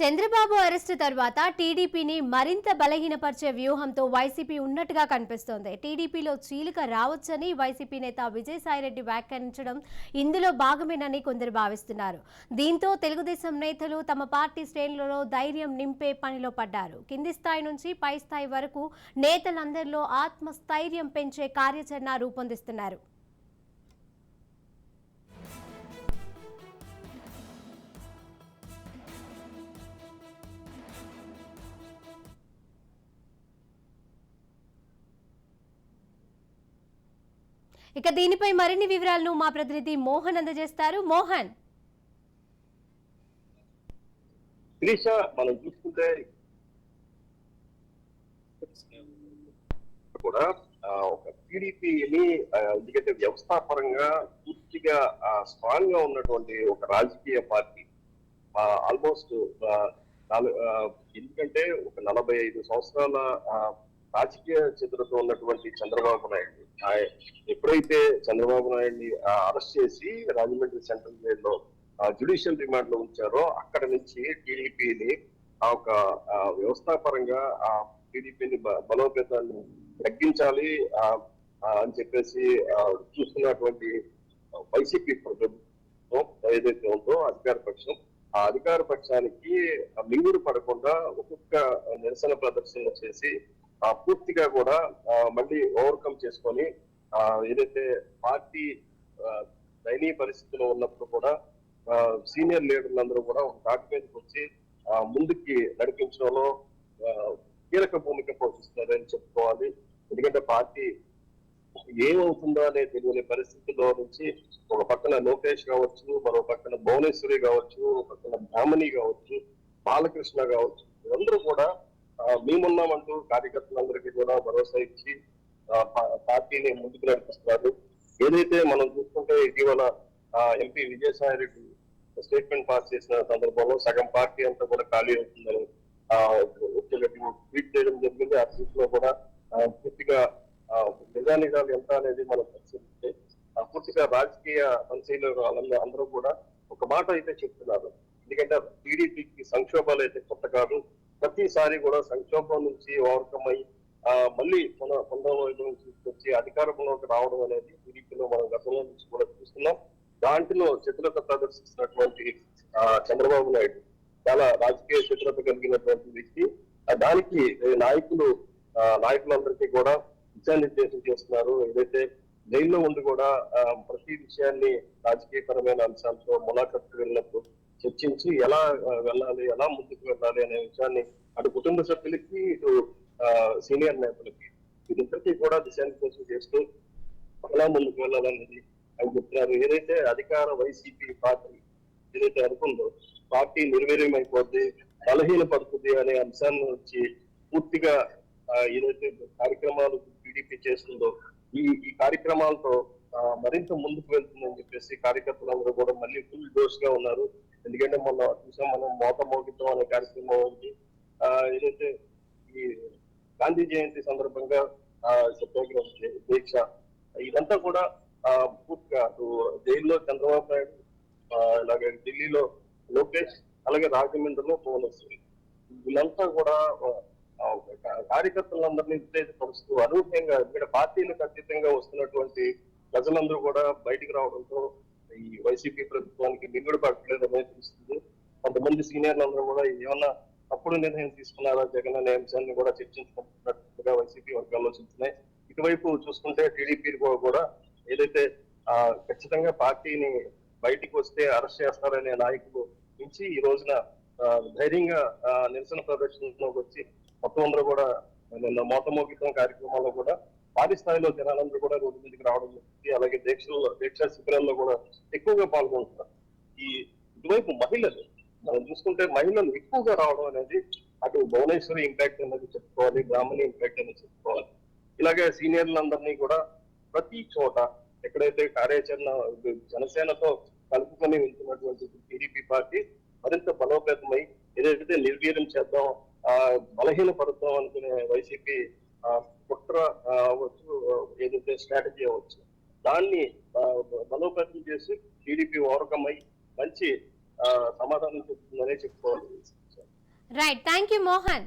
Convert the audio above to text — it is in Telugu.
చంద్రబాబు అరెస్టు తర్వాత టీడీపీని మరింత బలహీనపరిచే వ్యూహంతో వైసీపీ ఉన్నట్టుగా కనిపిస్తోంది. టీడీపీలో చీలిక రావచ్చని వైసీపీ నేత విజయసాయిరెడ్డి వ్యాఖ్యానించడం ఇందులో భాగమేనని కొందరు భావిస్తున్నారు. దీంతో తెలుగుదేశం నేతలు తమ పార్టీ శ్రేణులలో ధైర్యం నింపే పనిలో పడ్డారు. కింది స్థాయి నుంచి పై స్థాయి వరకు నేతలందరిలో ఆత్మస్థైర్యం పెంచే కార్యాచరణ రూపొందిస్తున్నారు. ఇక దీనిపై మరిన్ని వివరాలను మా ప్రతినిధి మోహన్ అందజేస్తారు. మోహన్, మనం చూసుకుంటే కూడా ఒక టీడీపీని ఎందుకంటే వ్యవస్థాపరంగా పూర్తిగా స్ట్రాంగ్ గా ఉన్నటువంటి ఒక రాజకీయ పార్టీ ఆల్మోస్ట్ ఎందుకంటే ఒక 45 సంవత్సరాల రాజకీయ చతురత ఉన్నటువంటి చంద్రబాబు నాయుడు ఎప్పుడైతే చంద్రబాబు నాయుడిని అరెస్ట్ చేసి రాజమండ్రి సెంట్రల్ జైల్లో జ్యుడిషియల్ రిమాండ్ లో ఉంచారో అక్కడ నుంచి టీడీపీని ఒక వ్యవస్థాపరంగా ఆ టీడీపీని బలోపేతాన్ని తగ్గించాలి అని చెప్పేసి చూస్తున్నటువంటి వైసీపీ ప్రభుత్వం ఏదైతే ఉందో అధికార పక్షం, ఆ అధికార పక్షానికి మింగుడు పడకుండా ఒక్కొక్క నిరసన ప్రదర్శన చేసి పూర్తిగా కూడా మళ్ళీ ఓవర్కమ్ చేసుకొని ఏదైతే పార్టీ దయనీయ పరిస్థితిలో ఉన్నప్పుడు కూడా సీనియర్ లీడర్లందరూ కూడా ఒక తాటి మీదకి వచ్చి ముందుకి నడిపించడంలో కీలక భూమిక పోషిస్తారని చెప్పుకోవాలి. ఎందుకంటే పార్టీ ఏమవుతుందో అనే తెలియని పరిస్థితుల్లో నుంచి ఒక పక్కన లోకేష్ కావచ్చు, మరో పక్కన భువనేశ్వరి కావచ్చు, ఒక పక్కన బ్రాహ్మణి కావచ్చు, బాలకృష్ణ కావచ్చు, అందరూ కూడా మేమున్నామంటూ కార్యకర్తలందరికీ కూడా భరోసా ఇచ్చి పార్టీని ముందుకు నడిపిస్తున్నారు. ఏదైతే మనం చూసుకుంటే ఇటీవల ఎంపీ విజయసాయిరెడ్డి స్టేట్మెంట్ పాస్ చేసిన సందర్భంలో సగం పార్టీ అంతా కూడా ఖాళీ అవుతుందని ట్వీట్ చేయడం జరిగింది. ఆ ట్వీట్ లో కూడా పూర్తిగా నిజానిజాలు ఎంత అనేది మనం పరిశీలిస్తే పూర్తిగా రాజకీయ పరిశీలకులు అందరూ కూడా ఒక మాట అయితే చెప్తున్నారు. ఎందుకంటే టీడీపీకి సంక్షోభాలు అయితే కొత్త కాదు. ప్రతిసారి కూడా సంక్షోభం నుంచి ఓవర్కమ్ అయ్యి మళ్ళీ వైపు నుంచి వచ్చి అధికారంలోకి రావడం అనేది టీడీపీలో మనం గతంలో నుంచి కూడా చూస్తున్నాం. దాంట్లో చతురత ప్రదర్శిస్తున్నటువంటి చంద్రబాబు నాయుడు చాలా రాజకీయ చతురత కలిగినటువంటి వ్యక్తి. దానికి నాయకులందరికీ కూడా దిశానిర్దేశం చేస్తున్నారు. ఏదైతే జైల్లో ఉండి కూడా ప్రతి విషయాన్ని రాజకీయపరమైన అంశాలతో ములాఖత్తు వెళ్ళినప్పుడు చర్చించి ఎలా వెళ్ళాలి, ఎలా ముందుకు వెళ్ళాలి అనే విషయాన్ని అటు కుటుంబ సభ్యులకి, ఇటు సీనియర్ నేతలకి వీరిద్దరికీ కూడా దిశానిర్దేశం చేస్తూ ఎలా ముందుకు వెళ్ళాలనేది అని చెప్తున్నారు. ఏదైతే అధికార వైసీపీ పార్టీ ఏదైతే అనుకుందో పార్టీ నిర్వీర్యం అయిపోద్ది, బలహీనపడుతుంది అనే అంశాన్ని వచ్చి పూర్తిగా ఏదైతే కార్యక్రమాలు టీడీపీ చేస్తుందో ఈ కార్యక్రమాలతో మరింత ముందుకు వెళ్తుందని చెప్పేసి కార్యకర్తలందరూ కూడా మళ్ళీ ఫుల్ జోష్ గా ఉన్నారు. ఎందుకంటే మొన్న చూసాం మనం మోగిద్దాం అనే కార్యక్రమం ఉంది. ఏదైతే ఈ గాంధీ జయంతి సందర్భంగా సత్యాగ్రహ దీక్ష ఇదంతా కూడా పూర్తిగా జైల్లో చంద్రబాబు నాయుడు, అలాగే ఢిల్లీలో లోకేష్, అలాగే రాజమండ్రిలో భువనేశ్వరి వీళ్ళంతా కూడా కార్యకర్తలందరినీ ఉత్తేజపరుస్తూ అనూహ్యంగా ఇక్కడ పార్టీలకు అతీతంగా వస్తున్నటువంటి ప్రజలందరూ కూడా బయటికి రావడంతో ఈ వైసీపీ ప్రభుత్వానికి మింగుడు పడలేదని తెలుస్తుంది. కొంతమంది సీనియర్లందరూ కూడా ఏమన్నా తప్పుడు నిర్ణయం తీసుకున్నారా జగన్ అనే అంశాన్ని కూడా చర్చించుకుంటున్నట్టుగా వైసీపీ వర్గాల్లో చెప్తున్నాయి. ఇటువైపు చూసుకుంటే టీడీపీ కూడా ఏదైతే ఖచ్చితంగా పార్టీని బయటికి వస్తే అరెస్ట్ చేస్తారనే నాయకులు నుంచి ఈ రోజున ధైర్యంగా నిరసన ప్రదర్శనలోకి వచ్చి మొత్తం అందరూ కూడా నిన్న మోగిద్దాం కార్యక్రమాల్లో కూడా భారీ స్థాయిలో జనాలందరూ కూడా రోడ్డు మీదకి రావడం జరిగింది. అలాగే దీక్షా శిబిరాల్లో కూడా ఎక్కువగా పాల్గొంటున్నారు. ఇటువైపు మహిళలు మనం చూసుకుంటే మహిళలు ఎక్కువగా రావడం అనేది అటు భువనేశ్వరి ఇంపాక్ట్ అనేది చెప్పుకోవాలి, బ్రాహ్మణి ఇంపాక్ట్ అనేది చెప్పుకోవాలి. ఇలాగే సీనియర్లందరినీ కూడా ప్రతి చోట ఎక్కడైతే కార్యాచరణ జనసేనతో కలుపుకొని వెళ్తున్నటువంటి టీడీపీ పార్టీ మరింత బలోపేతమై ఏదైతే నిర్వీర్యం చేద్దాం, బలహీనపడతాం అనుకునే వైసీపీ కుట్ర అవ్వచ్చు, ఏదైతే స్ట్రాటజీ అవ్వచ్చు, దాన్ని బలోపేతం చేసి టీడీపీ ఓవర్కమ్ అయి మంచి సమాధానం చెప్తుందనే చెప్పుకోవాలి. Right, thank you Mohan.